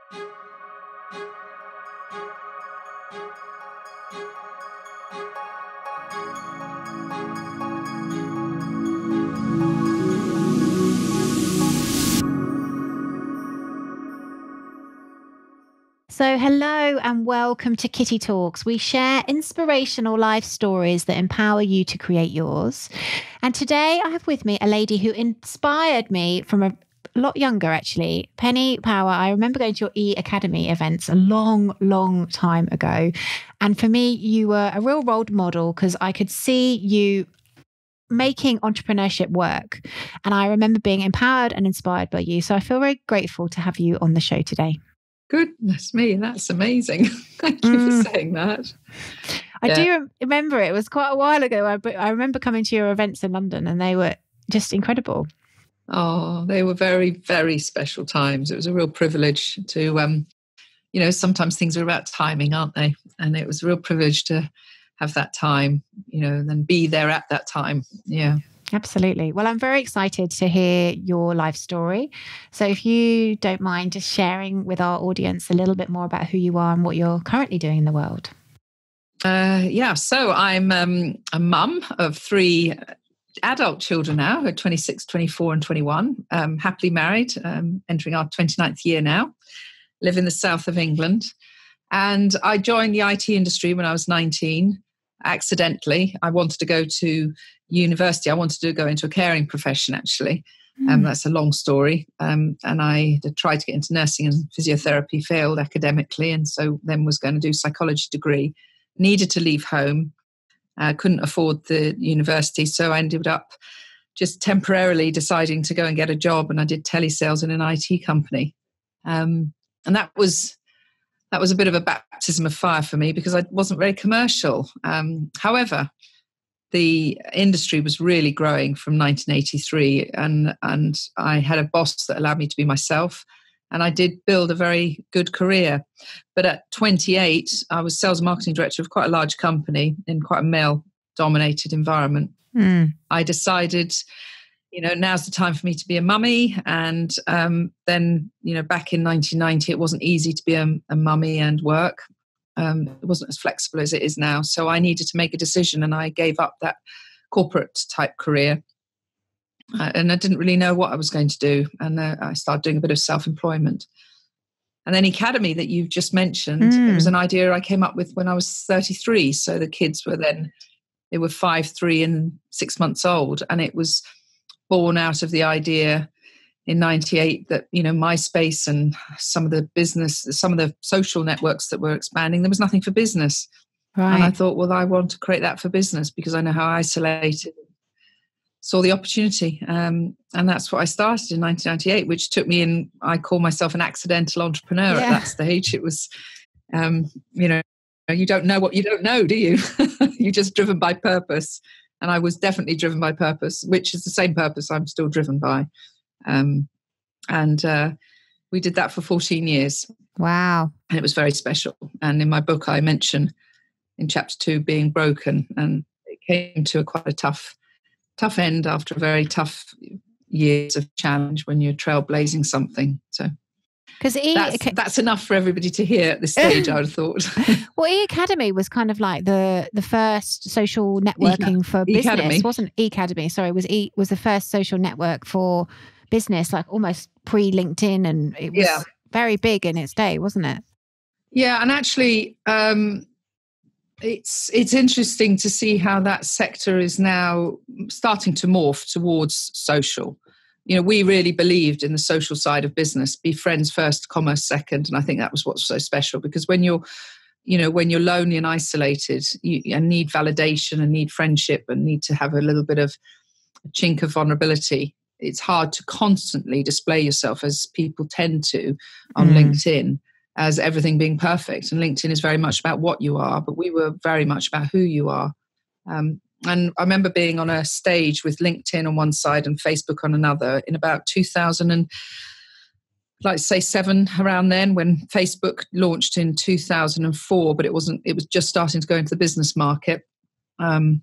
So hello and welcome to Kitty Talks. We share inspirational life stories that empower you to create yours. And today I have with me a lady who inspired me from a lot younger, actually. Penny Power. I remember going to your Ecademy events a long time ago. And for me, you were a real role model because I could see you making entrepreneurship work. And I remember being empowered and inspired by you. So I feel very grateful to have you on the show today. Goodness me, that's amazing. Thank you for saying that. I do remember it was quite a while ago. I remember coming to your events in London and they were just incredible. Oh, they were very, very special times. It was a real privilege to, sometimes things are about timing, aren't they? And it was a real privilege to have that time, and be there at that time. Yeah. Absolutely. Well, I'm very excited to hear your life story. So if you don't mind just sharing with our audience a little bit more about who you are and what you're currently doing in the world. So I'm a mum of 3 adult children now, who are 26, 24 and 21, happily married, entering our 29th year now, live in the south of England. And I joined the IT industry when I was 19. Accidentally. I wanted to go to university. I wanted to go into a caring profession, actually. That's a long story. And I tried to get into nursing and physiotherapy, failed academically, and so then was going to do psychology degree. Needed to leave home. Couldn't afford the university, so I ended up just temporarily deciding to go and get a job, and I did telesales in an IT company. And that was a bit of a baptism of fire for me because I wasn't very commercial. However, the industry was really growing from 1983, and I had a boss that allowed me to be myself, and I did build a very good career. But at 28, I was sales and marketing director of quite a large company in quite a male-dominated environment. I decided, now's the time for me to be a mummy. And then, back in 1990, it wasn't easy to be a mummy and work. It wasn't as flexible as it is now. So I needed to make a decision, and I gave up that corporate type career. And I didn't really know what I was going to do. And I started doing a bit of self-employment. And then Ecademy that you've just mentioned, it was an idea I came up with when I was 33. So the kids they were 5, 3 and 6 months old. And it was born out of the idea in 98 that, MySpace and some of the social networks that were expanding, there was nothing for business. Right. And I thought, well, I want to create that for business because I know how isolated. Saw the opportunity. And that's what I started in 1998, which took me in, I call myself an accidental entrepreneur at that stage. It was, you don't know what you don't know, do you? You're just driven by purpose. And I was definitely driven by purpose, which is the same purpose I'm still driven by. And we did that for 14 years. Wow. And it was very special. And in my book, I mention in chapter 2 being broken. And it came to quite a tough end after a very tough years of challenge when you're trailblazing something. So that's enough for everybody to hear at this stage, I would have thought. Well, Ecademy was kind of like the first social networking for business. Ecademy. Wasn't Ecademy, sorry, was the first social network for business, like almost pre-LinkedIn, and it was very big in its day, wasn't it? Yeah, and actually it's interesting to see how that sector is now starting to morph towards social. We really believed in the social side of business, be friends first, commerce second. And I think that was what's so special, because when you're lonely and isolated and need validation and need friendship and need to have a little bit of a chink of vulnerability, it's hard to constantly display yourself as people tend to on LinkedIn as everything being perfect. And LinkedIn is very much about what you are, but we were very much about who you are. And I remember being on a stage with LinkedIn on one side and Facebook on another in about 2000 and like say 7, around then, when Facebook launched in 2004, but it was just starting to go into the business market. And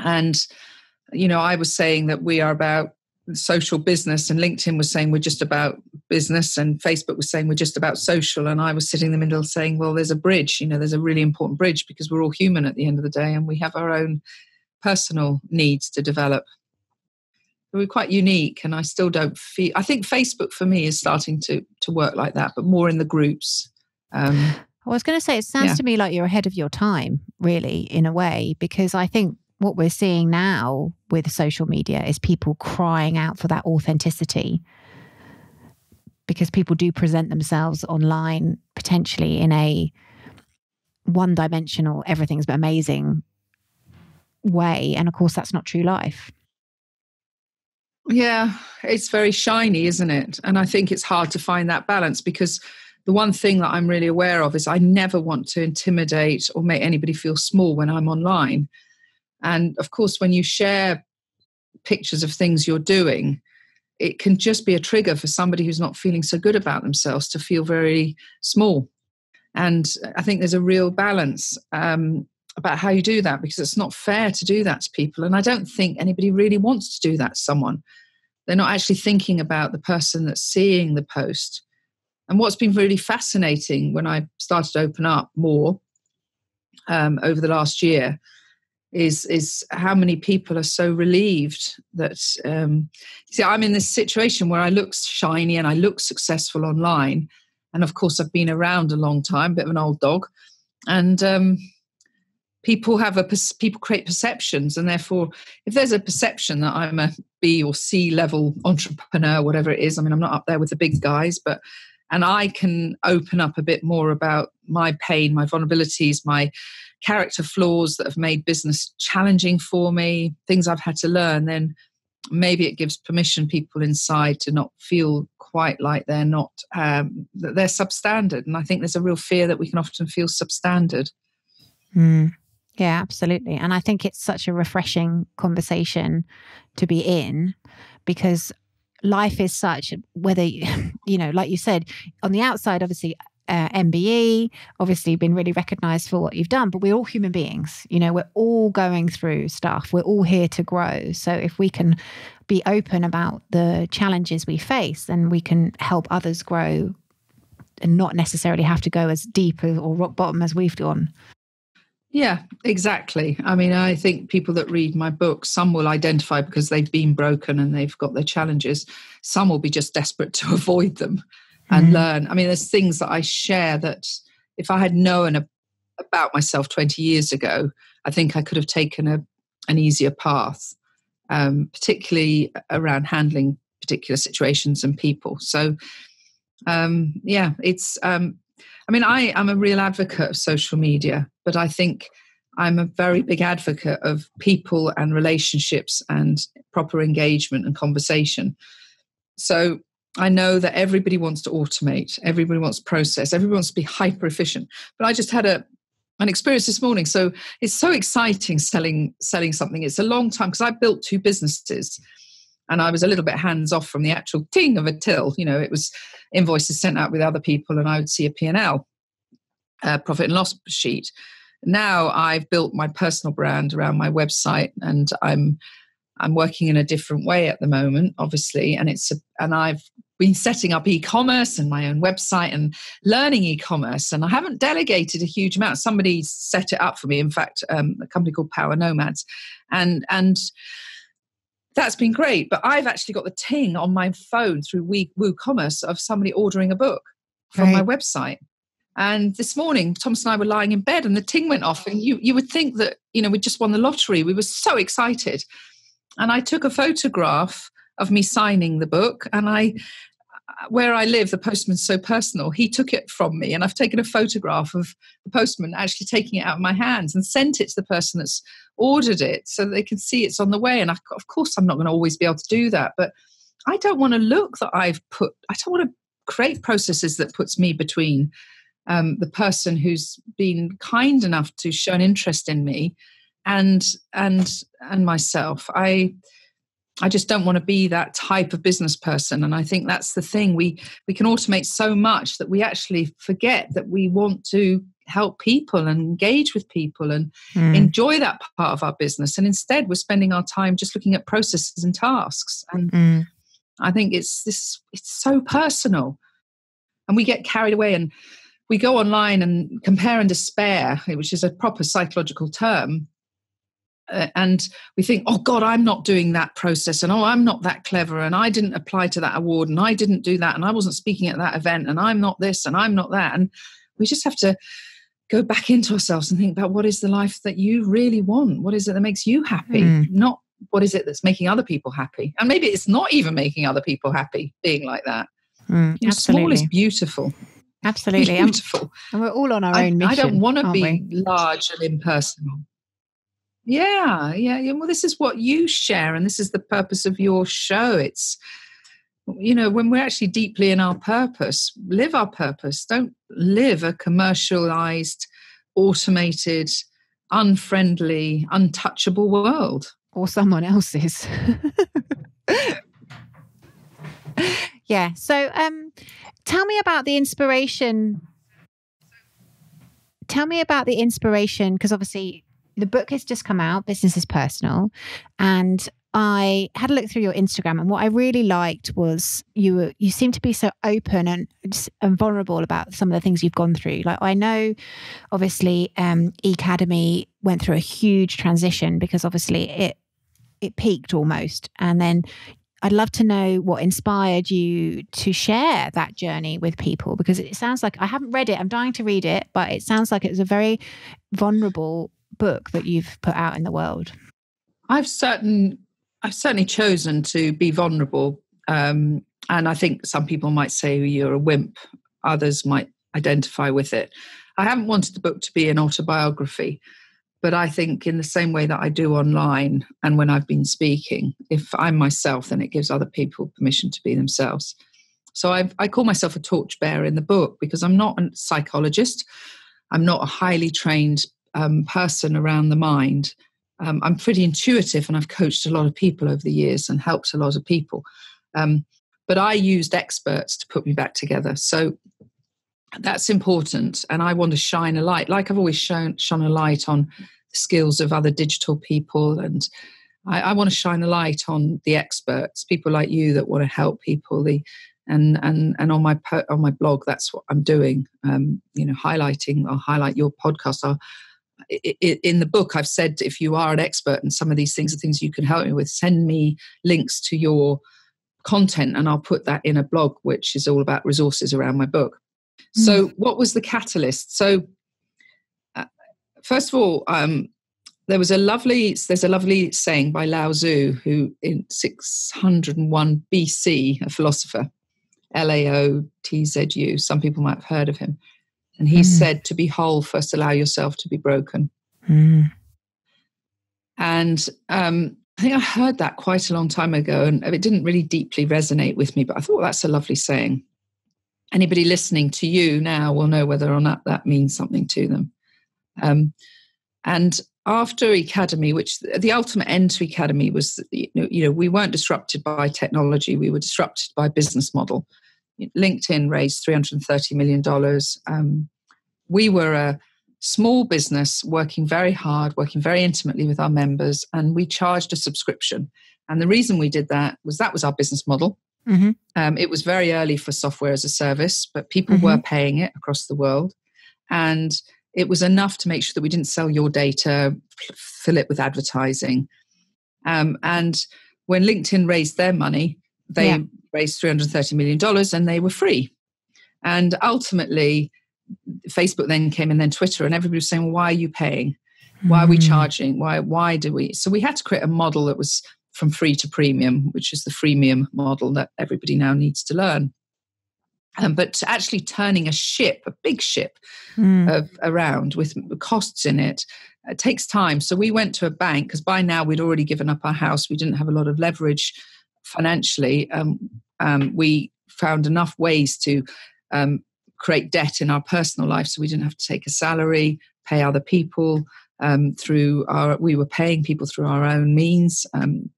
I was saying that we are about social business, and LinkedIn was saying we're just about business, and Facebook was saying we're just about social, and I was sitting in the middle saying, well, there's a bridge, there's a really important bridge, because we're all human at the end of the day, and we have our own personal needs to develop. We're quite unique, and I still don't feel, I think Facebook for me is starting to work like that, but more in the groups. I was going to say, it sounds to me like you're ahead of your time, really, in a way, because I think what we're seeing now with social media is people crying out for that authenticity, because people do present themselves online potentially in a one-dimensional, everything's amazing way. And of course, that's not true life. Yeah, it's very shiny, isn't it? And I think it's hard to find that balance, because the one thing that I'm really aware of is I never want to intimidate or make anybody feel small when I'm online. And of course, when you share pictures of things you're doing, it can just be a trigger for somebody who's not feeling so good about themselves to feel very small. And I think there's a real balance about how you do that, because it's not fair to do that to people. And I don't think anybody really wants to do that to someone. They're not actually thinking about the person that's seeing the post. And what's been really fascinating when I started to open up more over the last year is how many people are so relieved that, see, I'm in this situation where I look shiny and I look successful online. And of course, I've been around a long time, bit of an old dog. And people create perceptions, and therefore, if there's a perception that I'm a B or C level entrepreneur, whatever it is, I mean, I'm not up there with the big guys, and I can open up a bit more about my pain, my vulnerabilities, my character flaws that have made business challenging for me, things I've had to learn, then maybe it gives permission people inside to not feel quite like they're not, that they're substandard. And I think there's a real fear that we can often feel substandard. Yeah, absolutely. And I think it's such a refreshing conversation to be in, because life is such, whether, like you said, on the outside, obviously, MBE, obviously been really recognized for what you've done, but we're all human beings. We're all going through stuff. We're all here to grow. So if we can be open about the challenges we face, then we can help others grow and not necessarily have to go as deep or rock bottom as we've gone. Yeah, exactly. I mean, I think people that read my book, some will identify because they've been broken and they've got their challenges. Some will be just desperate to avoid them and learn. I mean, there's things that I share that if I had known about myself 20 years ago, I think I could have taken an easier path, particularly around handling particular situations and people. So, it's... I mean, I'm a real advocate of social media, but I think I'm a very big advocate of people and relationships and proper engagement and conversation. So I know that everybody wants to automate, everybody wants to process, everybody wants to be hyper efficient. But I just had an experience this morning. So it's so exciting selling something. It's a long time, because I built 2 businesses. And I was a little bit hands off from the actual ting of a till. It was invoices sent out with other people, and I would see a P&L, profit and loss sheet. Now I've built my personal brand around my website, and I'm working in a different way at the moment, obviously. And I've been setting up e-commerce and my own website and learning e-commerce. And I haven't delegated a huge amount. Somebody set it up for me. In fact, a company called Power Nomads, and that's been great. But I've actually got the ting on my phone through WooCommerce of somebody ordering a book from my website. And this morning, Thomas and I were lying in bed and the ting went off. And you would think that, we just won the lottery. We were so excited. And I took a photograph of me signing the book. And where I live, the postman's so personal. He took it from me. And I've taken a photograph of the postman actually taking it out of my hands and sent it to the person that's ordered it so that they can see it's on the way. And of course, I'm not going to always be able to do that. But I don't want to look that I don't want to create processes that puts me between the person who's been kind enough to show an interest in me and myself. I just don't want to be that type of business person. And I think that's the thing. We can automate so much that we actually forget that we want to help people and engage with people and enjoy that part of our business. And instead, we're spending our time just looking at processes and tasks. And I think it's so personal. And we get carried away and we go online and compare and despair, which is a proper psychological term. And we think, oh God, I'm not doing that process, and oh, I'm not that clever, and I didn't apply to that award, and I didn't do that, and I wasn't speaking at that event, and I'm not this, and I'm not that. And we just have to go back into ourselves and think about what is the life that you really want? What is it that makes you happy? Not what is it that's making other people happy? And maybe it's not even making other people happy being like that. Small is beautiful. Absolutely. Beautiful. And we're all on our own mission. I don't want to be large and impersonal. Yeah. Well, this is what you share, and this is the purpose of your show. It's, when we're actually deeply in our purpose, live our purpose. Don't live a commercialized, automated, unfriendly, untouchable world. Or someone else's. Yeah. So tell me about the inspiration. Because obviously the book has just come out, Business is Personal, and I had a look through your Instagram, and what I really liked was you seem to be so open and vulnerable about some of the things you've gone through. Like, I know obviously Ecademy went through a huge transition because obviously it peaked almost, and then I'd love to know what inspired you to share that journey with people, because it sounds like, I haven't read it, I'm dying to read it, but it sounds like it was a very vulnerable book that you've put out in the world. I've certainly chosen to be vulnerable. And I think some people might say you're a wimp. Others might identify with it. I haven't wanted the book to be an autobiography, but I think in the same way that I do online and when I've been speaking, if I'm myself, then it gives other people permission to be themselves. So I call myself a torchbearer in the book because I'm not a psychologist. I'm not a highly trained person around the mind. I'm pretty intuitive, and I've coached a lot of people over the years and helped a lot of people. But I used experts to put me back together. So that's important. And I want to shine a light, like I've always shone a light on the skills of other digital people. And I want to shine a light on the experts, people like you that want to help people. And on my blog, that's what I'm doing. I'll highlight your podcast. In the book, I've said, if you are an expert in some of these things, the things you can help me with, send me links to your content, and I'll put that in a blog, which is all about resources around my book. So what was the catalyst? So first of all, there's a lovely saying by Lau Tzu, who in 601 BC, a philosopher, Laotzu, some people might have heard of him. And he said, to be whole, first allow yourself to be broken. And I think I heard that quite a long time ago, and it didn't really deeply resonate with me, but I thought, that's a lovely saying. Anybody listening to you now will know whether or not that means something to them. And after Ecademy, which the ultimate end to Ecademy was, we weren't disrupted by technology, we were disrupted by business model. LinkedIn raised $330 million. We were a small business working very hard, working very intimately with our members, and we charged a subscription. And the reason we did that was our business model. It was very early for software as a service, but people were paying it across the world. And it was enough to make sure that we didn't sell your data, fill it with advertising. And when LinkedIn raised their money, they raised $330 million and they were free. And ultimately, Facebook then came, and then Twitter, and everybody was saying, well, why are you paying? Why are we charging? Why do we? So we had to create a model that was from free to premium, which is the freemium model that everybody now needs to learn. But actually turning a big ship around with costs in it, takes time. So we went to a bank, because by now we'd already given up our house. We didn't have a lot of leverage financially. We found enough ways to create debt in our personal life, so we didn't have to take a salary, pay other people we were paying people through our own means,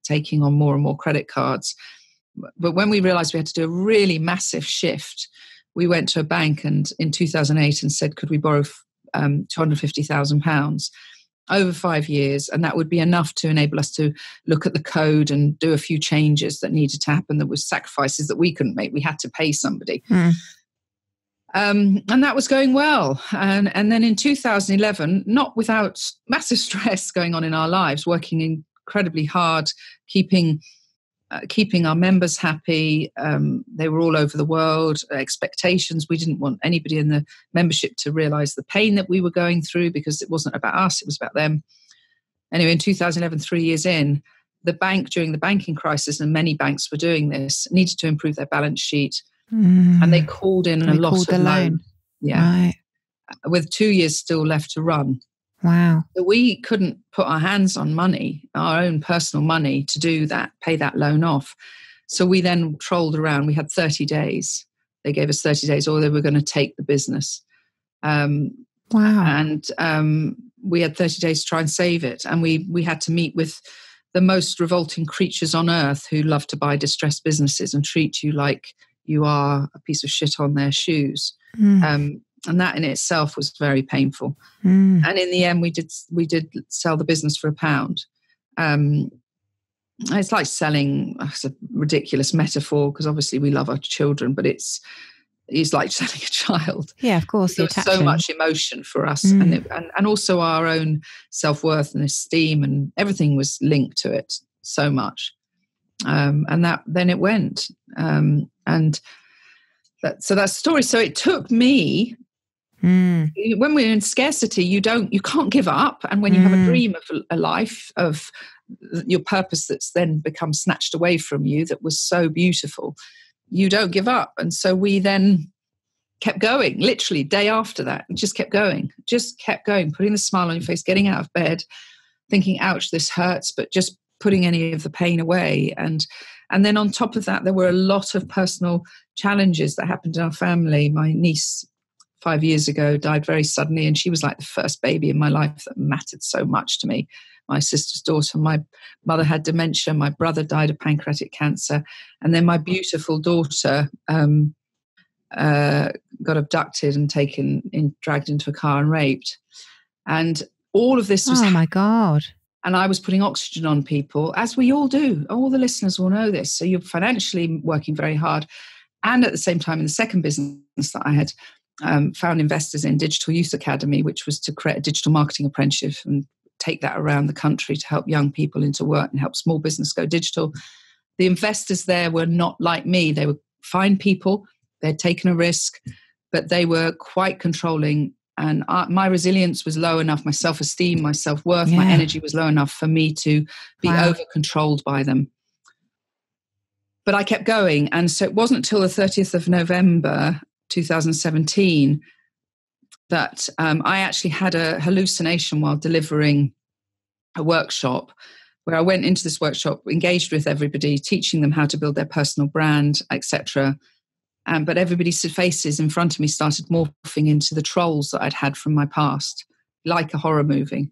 taking on more and more credit cards. But when we realized we had to do a really massive shift, we went to a bank and in 2008 and said, could we borrow £250,000 over 5 years. And that would be enough to enable us to look at the code and do a few changes that needed to happen. There were sacrifices that we couldn't make. We had to pay somebody. And that was going well. And then in 2011, not without massive stress going on in our lives, working incredibly hard, keeping our members happy. They were all over the world. Expectations. We didn't want anybody in the membership to realize the pain that we were going through, because it wasn't about us, it was about them. Anyway, in 2011, 3 years in, the bank, during the banking crisis, and many banks were doing this, needed to improve their balance sheet. And they called in a lot of loan. Yeah. Right. With 2 years still left to run. Wow. So we couldn't put our hands on money, our own personal money, to do that, pay that loan off. So we then trolled around. We had 30 days. They gave us 30 days, or they were going to take the business. Wow. And we had 30 days to try and save it. And we had to meet with the most revolting creatures on earth, who love to buy distressed businesses and treat you like you are a piece of shit on their shoes. And that in itself was very painful. And in the end, we did sell the business for £1. It's like selling, it's a ridiculous metaphor, because obviously we love our children, but it's like selling a child. Yeah, of course. There was so much emotion for us, and also our own self-worth and esteem, and everything was linked to it so much. And that then it went. So that's the story. So it took me, when we're in scarcity, you can't give up. And when you have a dream of a life, of your purpose that's then become snatched away from you, that was so beautiful, you don't give up. And so we then kept going, literally day after that, just kept going, putting the smile on your face, getting out of bed, thinking, ouch, this hurts, but just putting any of the pain away. And then on top of that, there were a lot of personal challenges that happened in our family. My niece, 5 years ago, died very suddenly, and she was like the first baby in my life that mattered so much to me. My sister's daughter, my mother had dementia, my brother died of pancreatic cancer, and then my beautiful daughter got abducted and dragged into a car and raped. And all of this was... Oh my God. And I was putting oxygen on people, as we all do. All the listeners will know this. So you're financially working very hard. And at the same time, in the second business that I had found investors in, Digital Youth Ecademy, which was to create a digital marketing apprenticeship and take that around the country to help young people into work and help small business go digital. The investors there were not like me. They were fine people. They had taken a risk, but they were quite controlling. And my resilience was low enough, my self-esteem, my self-worth, my energy was low enough for me to be over-controlled by them. But I kept going. And so it wasn't until the 30th of November, 2017, that I actually had a hallucination while delivering a workshop, where I went into this workshop, engaged with everybody, teaching them how to build their personal brand, etc. But everybody's faces in front of me started morphing into the trolls that I'd had from my past, like a horror movie.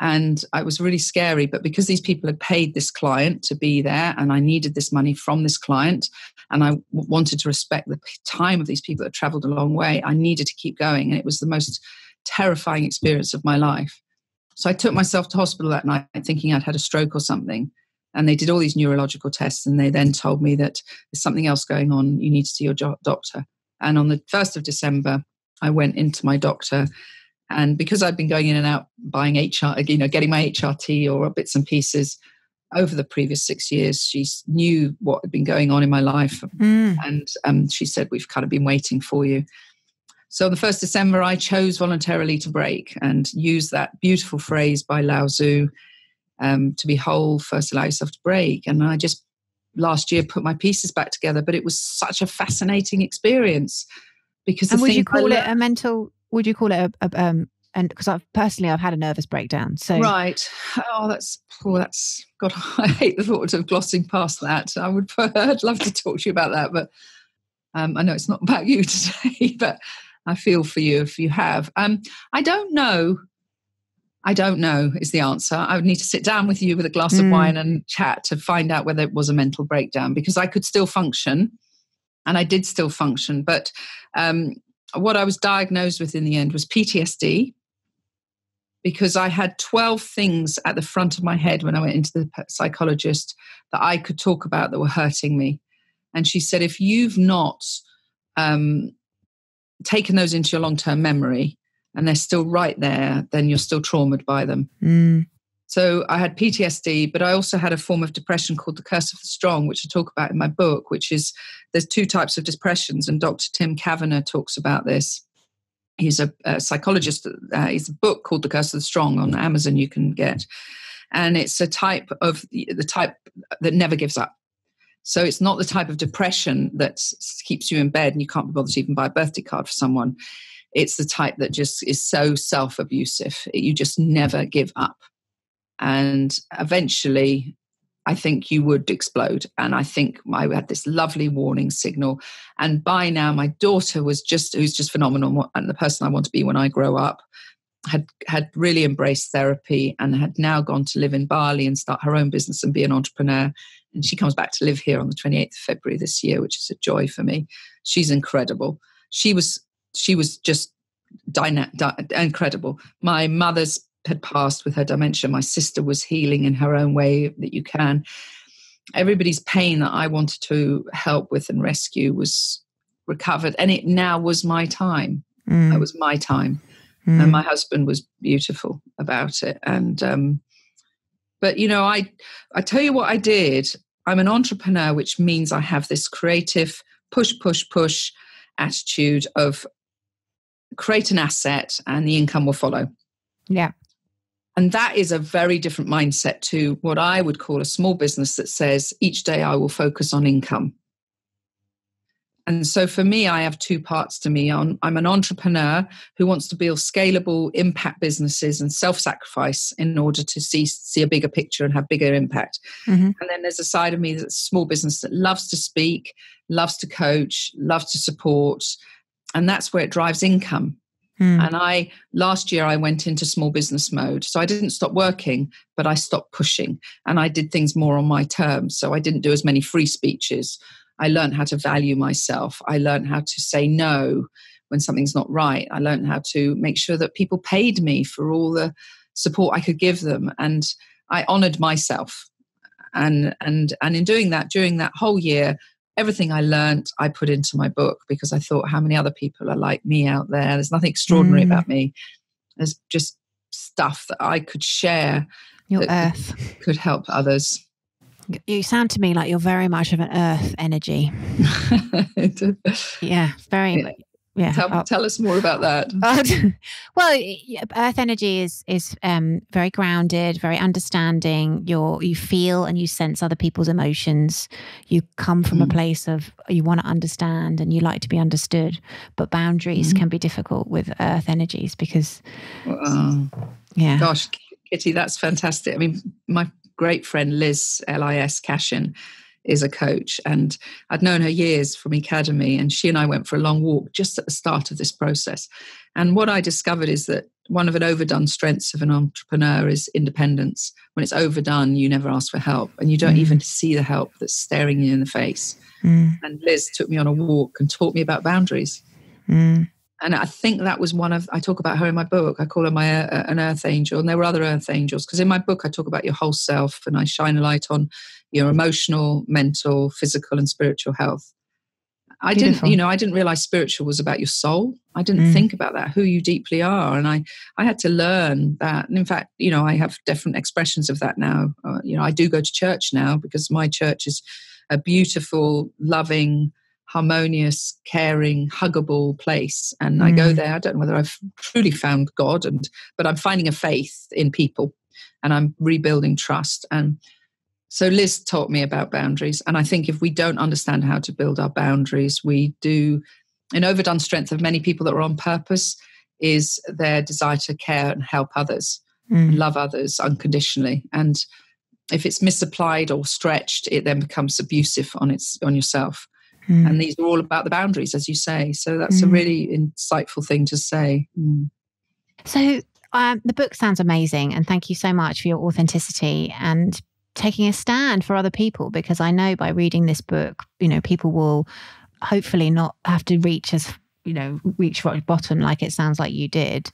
And it was really scary. But because these people had paid this client to be there, and I needed this money from this client, and I wanted to respect the time of these people that traveled a long way, I needed to keep going. And it was the most terrifying experience of my life. So I took myself to hospital that night thinking I'd had a stroke or something. And they did all these neurological tests, and they then told me that there's something else going on. You need to see your doctor. And on the 1st of December, I went into my doctor. And because I'd been going in and out buying getting my HRT or bits and pieces over the previous 6 years, she knew what had been going on in my life. And she said, we've kind of been waiting for you. So on the 1st of December, I chose voluntarily to break and use that beautiful phrase by Lau Tzu, to be whole, first allow yourself to break. And I just last year put my pieces back together, but it was such a fascinating experience. Because would you call it a mental? Would you call it and because I've had a nervous breakdown. So right. Oh, that's God. I hate the thought of glossing past that. I'd love to talk to you about that, but I know it's not about you today. But I feel for you if you have. I don't know is the answer. I would need to sit down with you with a glass of wine and chat to find out whether it was a mental breakdown, because I could still function, and I did still function. But what I was diagnosed with in the end was PTSD, because I had 12 things at the front of my head when I went into the psychologist that I could talk about that were hurting me. And she said, if you've not taken those into your long-term memory and they're still right there, then you're still traumatized by them. So I had PTSD, but I also had a form of depression called the curse of the strong, which I talk about in my book, which is there's two types of depressions. And Dr. Tim Kavanagh talks about this. He's a psychologist. He's a book called The Curse of the Strong on Amazon you can get. And it's the type that never gives up. So it's not the type of depression that keeps you in bed and you can't be bothered to even buy a birthday card for someone. It's the type that just is so self-abusive. You just never give up. And eventually, I think you would explode. And I think I had this lovely warning signal. And by now, my daughter who's just phenomenal, and the person I want to be when I grow up, had really embraced therapy and had now gone to live in Bali and start her own business and be an entrepreneur. And she comes back to live here on the 28th of February this year, which is a joy for me. She's incredible. She was just incredible. My mother's had passed with her dementia. My sister was healing in her own way that you can. Everybody's pain that I wanted to help with and rescue was recovered. And it now was my time. It was my time. And my husband was beautiful about it. And, but I tell you what I did. I'm an entrepreneur, which means I have this creative push attitude of create an asset and the income will follow. Yeah. And that is a very different mindset to what I would call a small business that says each day I will focus on income. And so for me, I have two parts to me. I'm an entrepreneur who wants to build scalable impact businesses and self-sacrifice in order to see a bigger picture and have bigger impact. And then there's a side of me that's a small business that loves to speak, loves to coach, loves to support. And that's where it drives income. And last year I went into small business mode. So I didn't stop working, but I stopped pushing and I did things more on my terms. So I didn't do as many free speeches. I learned how to value myself. I learned how to say no when something's not right. I learned how to make sure that people paid me for all the support I could give them. And I honored myself. And in doing that, during that whole year, everything I learned, I put into my book because I thought, how many other people are like me out there? There's nothing extraordinary about me. There's just stuff that I could share. Your earth could help others. You sound to me like you're very much of an earth energy. Yeah, very. Yeah. Tell us more about that. Well, earth energy is very grounded, very understanding. You feel and you sense other people's emotions. You come from a place of you want to understand and you like to be understood. But boundaries can be difficult with earth energies because, yeah. Gosh, Kitty, that's fantastic. I mean, my great friend Liz, Lis Cashin, is a coach, and I'd known her years from Ecademy, and she and I went for a long walk just at the start of this process. And what I discovered is that one of an overdone strengths of an entrepreneur is independence. When it's overdone, you never ask for help and you don't even see the help that's staring you in the face. And Liz took me on a walk and taught me about boundaries. And I think that was I talk about her in my book. I call her an earth angel, and there were other earth angels, because in my book I talk about your whole self and I shine a light on your emotional, mental, physical and spiritual health. I didn't realize spiritual was about your soul. I didn't think about that, who you deeply are. And I had to learn that. And in fact, I have different expressions of that now. I do go to church now because my church is a beautiful, loving, harmonious, caring, huggable place. And I go there. I don't know whether I've truly found God, but I'm finding a faith in people and I'm rebuilding trust. And so Liz taught me about boundaries. And I think if we don't understand how to build our boundaries, we do. An overdone strength of many people that are on purpose is their desire to care and help others and love others unconditionally. And if it's misapplied or stretched, it then becomes abusive on yourself. And these are all about the boundaries, as you say. So that's a really insightful thing to say. So the book sounds amazing. And thank you so much for your authenticity and taking a stand for other people, because I know by reading this book, people will hopefully not have to reach as reach rock bottom like it sounds like you did.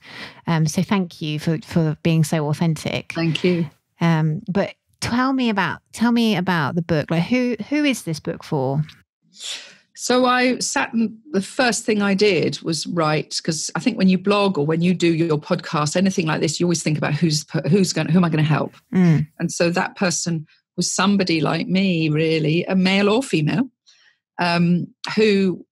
So thank you for being so authentic. Thank you. But tell me about the book. Like who is this book for? So I sat and the first thing I did was write, because I think when you blog or when you do your podcast, anything like this, you always think about who am I going to help? And so that person was somebody like me, really, a male or female, who,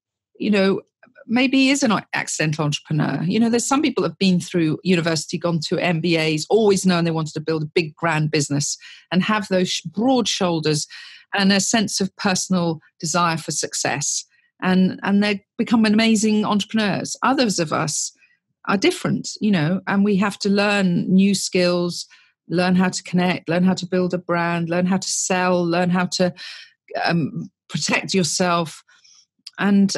maybe is an accidental entrepreneur. There's some people that have been through university, gone to MBAs, always known they wanted to build a big, grand business and have those broad shoulders and a sense of personal desire for success. And they become amazing entrepreneurs. Others of us are different, and we have to learn new skills, learn how to connect, learn how to build a brand, learn how to sell, learn how to protect yourself. And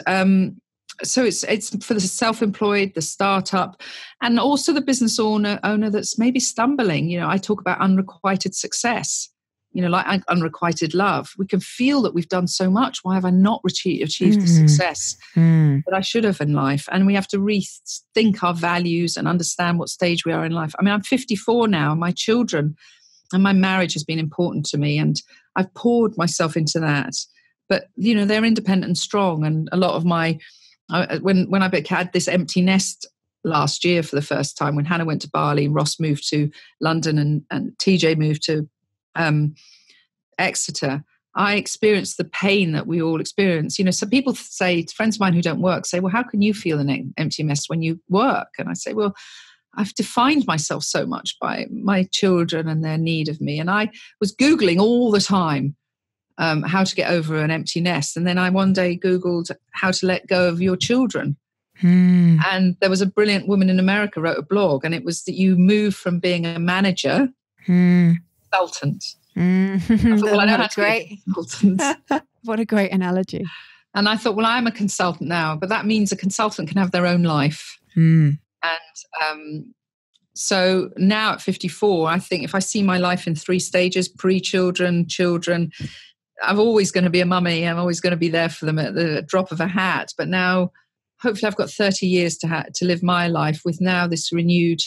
so it's for the self-employed, the startup, and also the business owner that's maybe stumbling. I talk about unrequited success, like unrequited love. We can feel that we've done so much. Why have I not achieved the success that I should have in life? And we have to rethink our values and understand what stage we are in life. I mean, I'm 54 now, and my children and my marriage has been important to me, and I've poured myself into that. But, they're independent and strong. And a lot of when I had this empty nest last year for the first time, when Hannah went to Bali, Ross moved to London, and TJ moved to Exeter, I experienced the pain that we all experience. Some people say, friends of mine who don't work say, well, how can you feel an empty nest when you work? And I say, well, I've defined myself so much by my children and their need of me. And I was Googling all the time how to get over an empty nest. And then I one day Googled how to let go of your children. And there was a brilliant woman in America wrote a blog, and it was that you move from being a manager to consultant. I thought, well, I know how to be a consultant. What a great analogy. And I thought, well, I'm a consultant now, but that means a consultant can have their own life. And so now at 54, I think if I see my life in 3 stages, pre-children, children, I'm always going to be a mummy. I'm always going to be there for them at the drop of a hat. But now, hopefully I've got 30 years to live my life with now this renewed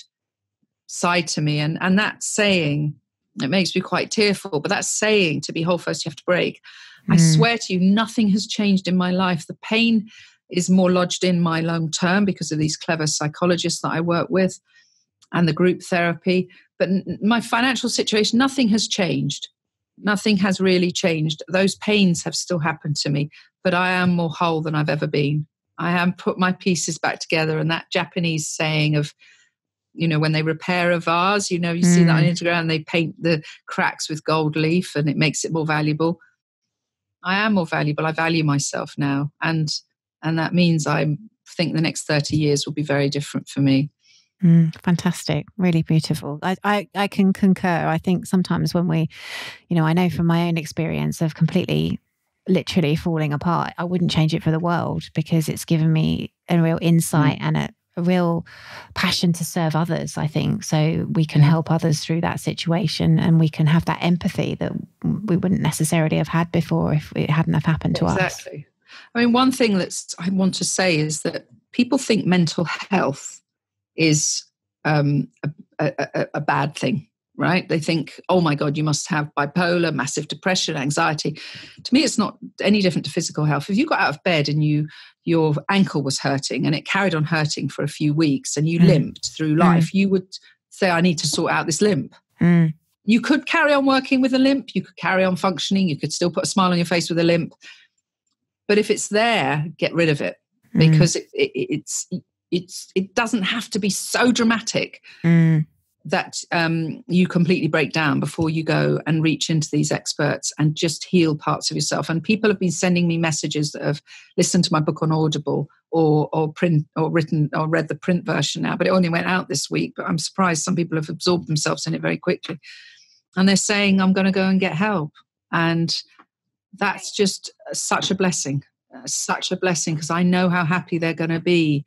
side to me. And that saying, it makes me quite tearful, but that saying, to be whole first you have to break. I swear to you, nothing has changed in my life. The pain is more lodged in my long term because of these clever psychologists that I work with and the group therapy. But my financial situation, nothing has changed. Nothing has really changed. Those pains have still happened to me, but I am more whole than I've ever been. I am put my pieces back together. And that Japanese saying of, when they repair a vase, you see that on Instagram, they paint the cracks with gold leaf and it makes it more valuable. I am more valuable. I value myself now. And that means I think the next 30 years will be very different for me. Fantastic. Really beautiful. I can concur. I think sometimes when we, I know from my own experience of completely, literally falling apart, I wouldn't change it for the world, because it's given me a real insight and a real passion to serve others, I think. So we can help others through that situation, and we can have that empathy that we wouldn't necessarily have had before if it hadn't have happened to us. Exactly. I mean, one thing I want to say is that people think mental health is a bad thing, right? They think, oh my God, you must have bipolar, massive depression, anxiety. To me, it's not any different to physical health. If you got out of bed and your ankle was hurting and it carried on hurting for a few weeks and you limped through life, you would say, I need to sort out this limp. You could carry on working with a limp. You could carry on functioning. You could still put a smile on your face with a limp. But if it's there, get rid of it, because it doesn't have to be so dramatic that you completely break down before you go and reach into these experts and just heal parts of yourself. And people have been sending me messages that have listened to my book on Audible or print or written or read the print version now, but it only went out this week. But I'm surprised some people have absorbed themselves in it very quickly. And they're saying, I'm going to go and get help. And that's just such a blessing, because I know how happy they're going to be.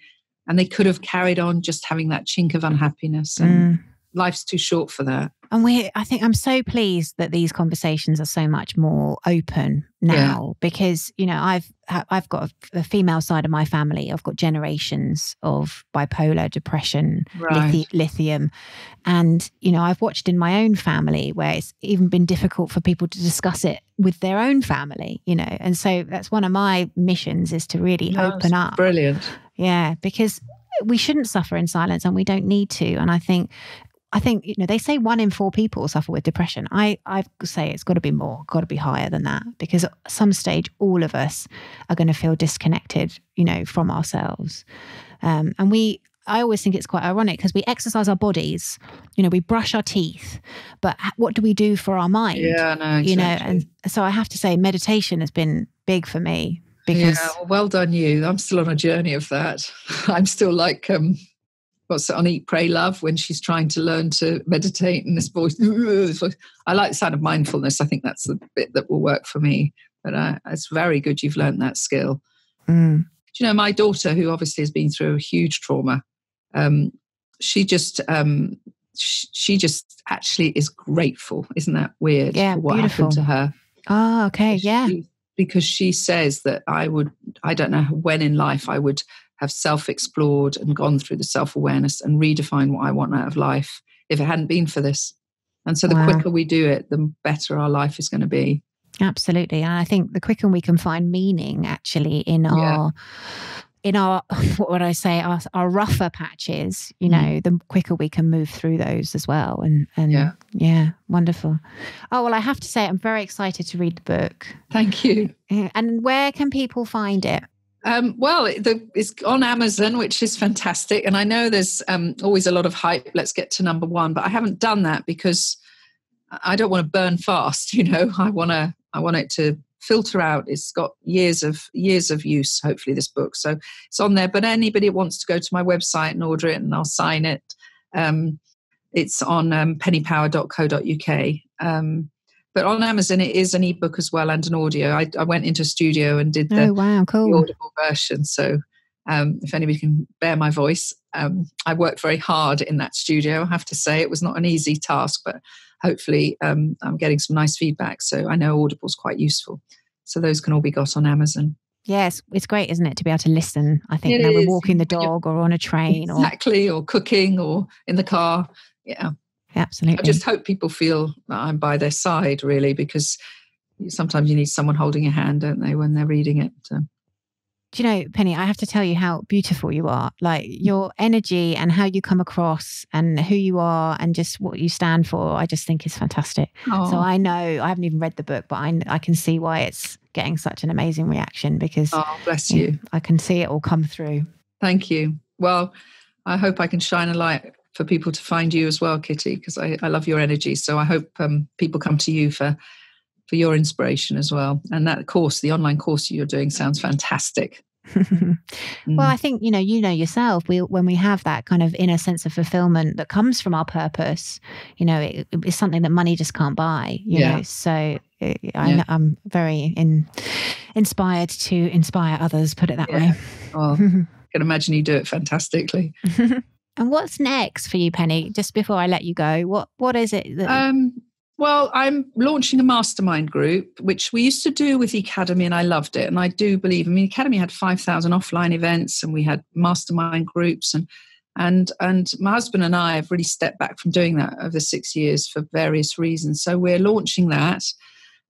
And they could have carried on just having that chink of unhappiness. And life's too short for that. And I think I'm so pleased that these conversations are so much more open now, because, you know, I've got a female side of my family. I've got generations of bipolar, depression, Right. lithium. And, you know, I've watched in my own family where it's even been difficult for people to discuss it with their own family, you know. And so that's one of my missions, is to really open up. Brilliant. Yeah, because we shouldn't suffer in silence, and we don't need to. And I think, you know, they say 1 in 4 people suffer with depression. I say it's got to be more, got to be higher than that, because at some stage, all of us are going to feel disconnected, you know, from ourselves. I always think it's quite ironic, because we exercise our bodies, you know, we brush our teeth, but what do we do for our mind? Yeah, no, exactly. You know, and so I have to say meditation has been big for me. Because well done you. I'm still on a journey of that. I'm still like, what's it on Eat, Pray, Love, when she's trying to learn to meditate, and this voice. I like the sound of mindfulness. I think that's the bit that will work for me. But it's very good you've learned that skill. Do you know, my daughter, who obviously has been through a huge trauma, she just actually is grateful. Isn't that weird? Yeah, for what beautiful. happened to her. Oh, okay, yeah. Because she says that I don't know when in life I would have self-explored and gone through the self-awareness and redefined what I want out of life if it hadn't been for this. And so the quicker we do it, the better our life is going to be. Absolutely. And I think the quicker we can find meaning actually in our what would I say, our rougher patches, you know, the quicker we can move through those as well. And yeah, wonderful. Oh, well, I have to say, I'm very excited to read the book. Thank you. And where can people find it? Well, it's on Amazon, which is fantastic. And I know there's always a lot of hype. Let's get to number 1. But I haven't done that because I don't want to burn fast. You know, I want it to filter out. It's got years of use, hopefully, this book. So it's on there. But anybody who wants to go to my website and order it, and I'll sign it. It's on pennypower.co.uk. But on Amazon, it is an ebook as well and an audio. I went into a studio and did the audible version. So if anybody can bear my voice, I worked very hard in that studio. I have to say it was not an easy task, but hopefully I'm getting some nice feedback. So I know Audible's quite useful. So those can all be got on Amazon. Yes, it's great, isn't it, to be able to listen? I think now we're walking the dog or on a train. Exactly, or cooking or in the car. Yeah. Absolutely. I just hope people feel that I'm by their side, really, because sometimes you need someone holding your hand, don't they, when they're reading it. So. Do you know, Penny, I have to tell you how beautiful you are. Like your energy and how you come across and who you are and just what you stand for, I just think is fantastic. Oh. So I know, I haven't even read the book, but I can see why it's getting such an amazing reaction, because bless you. I can see it all come through. Thank you. Well, I hope I can shine a light for people to find you as well, Kitty, because I love your energy. So I hope people come to you for your inspiration as well. And that course, the online course you're doing, sounds fantastic. Well, I think, you know yourself, when we have that kind of inner sense of fulfillment that comes from our purpose, you know, it's something that money just can't buy, you know. So I'm very inspired to inspire others, put it that way. Well, I can imagine you do it fantastically. And what's next for you, Penny? Just before I let you go, what is it? Well, I'm launching a mastermind group, which we used to do with Ecademy, and I loved it. And I do believe, Ecademy had 5,000 offline events, and we had mastermind groups, and my husband and I have really stepped back from doing that over 6 years for various reasons. So we're launching that,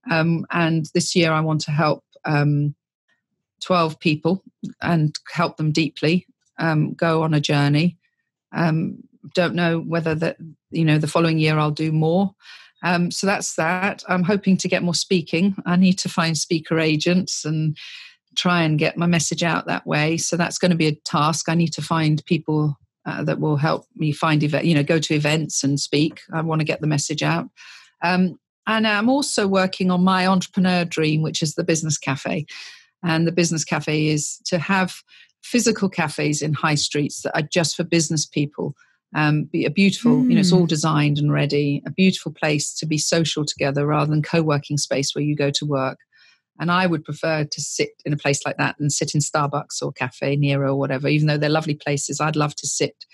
and this year I want to help 12 people and help them deeply go on a journey. Don't know whether the following year I'll do more. So that's that. I'm hoping to get more speaking. I need to find speaker agents and try and get my message out that way. So that's going to be a task. I need to find people that will help me go to events and speak. I want to get the message out. And I'm also working on my entrepreneur dream, which is the business cafe. And the business cafe is to have physical cafes in high streets that are just for business people. Be a beautiful, it's all designed and ready, a beautiful place to be social together rather than co-working space where you go to work. And I would prefer to sit in a place like that than sit in Starbucks or Cafe Nero or whatever, even though they're lovely places. I'd love to sit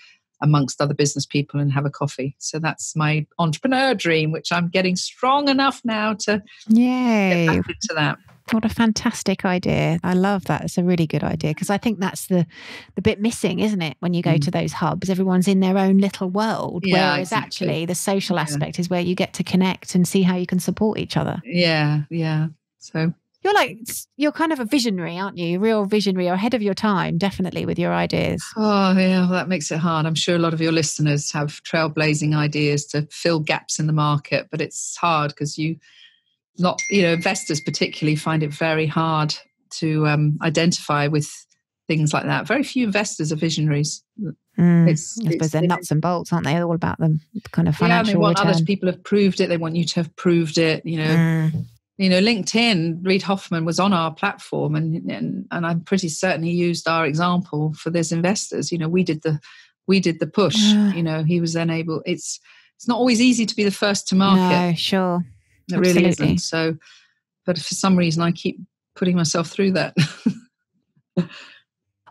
amongst other business people and have a coffee. So that's my entrepreneur dream, which I'm getting strong enough now to get back into that. What a fantastic idea. I love that. It's a really good idea, because I think that's the bit missing, isn't it? When you go to those hubs, everyone's in their own little world, whereas actually the social aspect is where you get to connect and see how you can support each other. Yeah. So you're kind of a visionary, aren't you? A real visionary. You're ahead of your time, definitely, with your ideas. Oh, yeah, well, that makes it hard. I'm sure a lot of your listeners have trailblazing ideas to fill gaps in the market, but it's hard because investors particularly find it very hard to identify with things like that. Very few investors are visionaries. I suppose they're nuts and bolts, aren't they? They're all about the kind of financial they want return. Other people have proved it. They want you to have proved it. LinkedIn, Reid Hoffman was on our platform, and I'm pretty certain he used our example for his investors. We did the push. He was then able. It's not always easy to be the first to market. No, sure. It really isn't. So, but for some reason, I keep putting myself through that.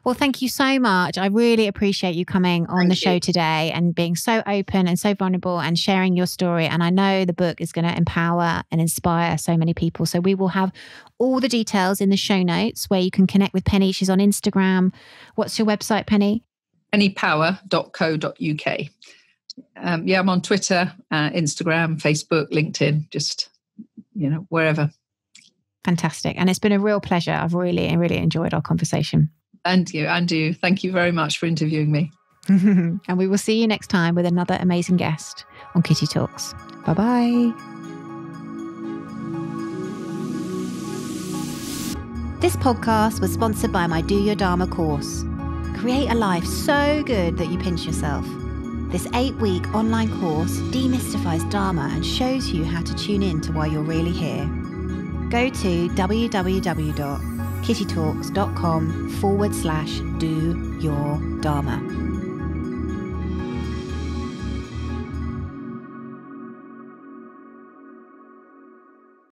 Well, thank you so much. I really appreciate you coming on the show today and being so open and so vulnerable and sharing your story. And I know the book is going to empower and inspire so many people. So we will have all the details in the show notes where you can connect with Penny. She's on Instagram. What's your website, Penny? pennypower.co.uk. I'm on Twitter, Instagram, Facebook, LinkedIn, just, wherever. Fantastic. And it's been a real pleasure. I've really, really enjoyed our conversation. And you. Thank you very much for interviewing me. And we will see you next time with another amazing guest on Kitty Talks. Bye-bye. This podcast was sponsored by my Do Your Dharma course. Create a life so good that you pinch yourself. This 8-week online course demystifies Dharma and shows you how to tune in to why you're really here. Go to www.kittytalks.com/do your Dharma.